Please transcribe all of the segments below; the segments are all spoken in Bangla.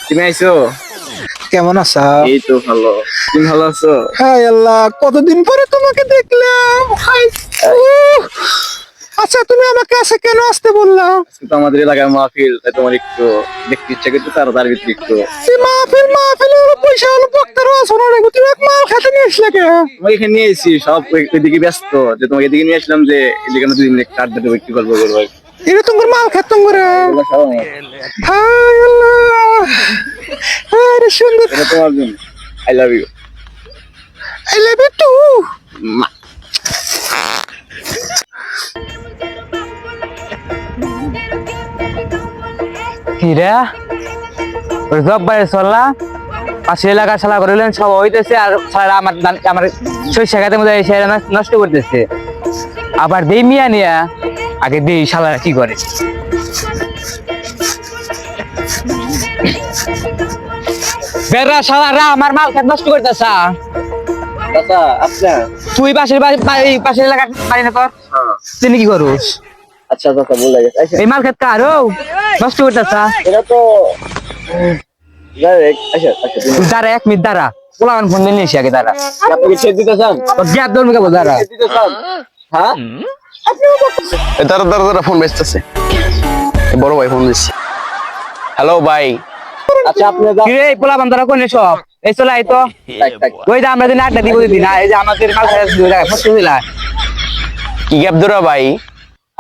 তুমি আইছো? কেমন আছো? এই তো ভালো। তুমি ভালো আছো? হাই আল্লাহ, কতদিন পরে তোমাকে দেখলাম। হাই। উহ, আচ্ছা, তুমি আমাকে কাছে কেন আসতে বললাম? কিন্তু আমাদের এলাকার মাহফিল, তাই তোমার একটু দেখতে ইচ্ছা করতে, তার ভিতরে একটু এই মাহফিল হলো পয়সা হলো বক্তারও আছে না রে, তুমি এক মাল খেতে নিয়ে আসলে কে? তোমাকে এখানে নিয়ে এসেছি, সব ওইদিকে ব্যস্ত, যে তোমাকে এদিকে নিয়ে আসলাম যে এদিকে আমরা 2 দিন একটু আড্ডা দেবো, একটু গল্প করবো। এটা তোমার মাল খেতাম করে। এগুলো সব আমার। হাই আল্লাহ, আরে সুন্দর। এটা তোমার জন্য। I love you. I love you too. কিরা ওই জব্বারে চললা পাশের এলাকার শালা করলেন সব হইতেছে আর শালা আমার শস্য খাতে মধ্যে এসে নষ্ট করতেছে। আবার দেই মিয়া নিয়া আগে দেই শালা কি করে। বেড়া শালারা আমার মাল খেত নষ্ট করতেছা। চাচা, আপনার? তুই পাশের এলাকার বাড়ি না তোর, তুই কি করুস? আচ্ছা চাচা, বলে গেছে। আচ্ছা, এই মাল খেত কার নষ্ট করতেছা? এটা তো আচ্ছা আচ্ছা, তুই দাঁড়া 1 মিনিট দাঁড়া, পোলাগান ফোন দিয়ে নিয়েছি আগে দাঁড়া। আপনি কি ছেড়ে দিতে চান? তোর গ্যাপ ধরবে কেবল দাঁড়া। ছেড়ে দিতে চান? হ্যাঁ, দাঁড়া দাঁড়া দাঁড়া, ফোন বেচতেছে। বড় ভাই ফোন দিচ্ছে। হ্যালো ভাই। আচ্ছা আপনি যান। কিরে এই পোলাগান ধরা কোন সব এই চলে আই তো। ওই যে আমরা দিন আড্ডা দিব দিন, এই যে আমাদের মাল খাওয়া শুরু হয়ে গেছে বুঝলা। কি গ্যাপ ধরা ভাই?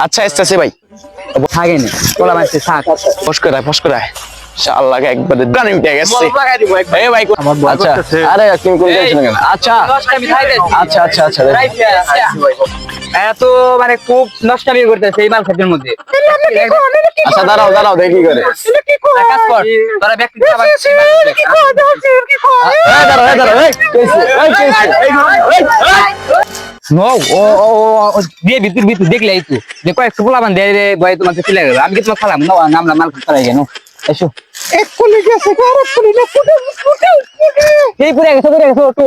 আচ্ছা আসতেছে ভাই। থাকে না পোলাগান সে থাক। ফস করে শালা একবারে প্রাণ মিটে গেছে। এই ভাই আচ্ছা, আরে তুমি কোন টেনশন কেন? আচ্ছা আচ্ছা আচ্ছা আচ্ছা এত মানে খুব নষ্টামি করতেছে এই মাল খাদ্যের মধ্যে। আচ্ছা দাঁড়াও দাঁড়াও, দেখি করে। এক কাজ কর, তোরা ব্যক্তি খাবার এই দাঁড়াও এই দাঁড়াও, এই কইছে এই কইছে নো ও দিয়ে ভিতর দেখলে এই তো দেখো একটু পোলাগান দে রে ভাই, তোমাকে চলে গেল। আমি কি তোমাকে খালাম না, নামলা মাল খাই কেন? এসো এক কোলে গেছে, আর এক কোলে না, ফুটে। এই পুরে গেছে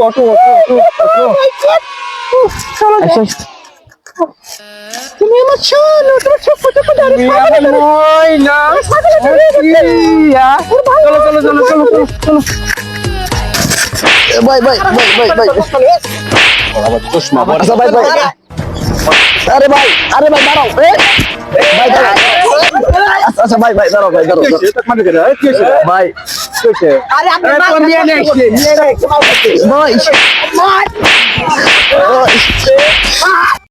অটো এসো। তুমি আমার শোনো, তোমার সব ফুটে ফুটে আর চলো ভাই ভাই ভাই ভাই ভাই চশমা বড়। আচ্ছা ভাই ভাই, আরে ভাই দাঁড়াও, ভাই দাঁড়াও। আচ্ছা ভাই দাঁড়াও, ভাই দাঁড়াও ভাই। আরে আপনি মাল নিয়ে আসলে ভাই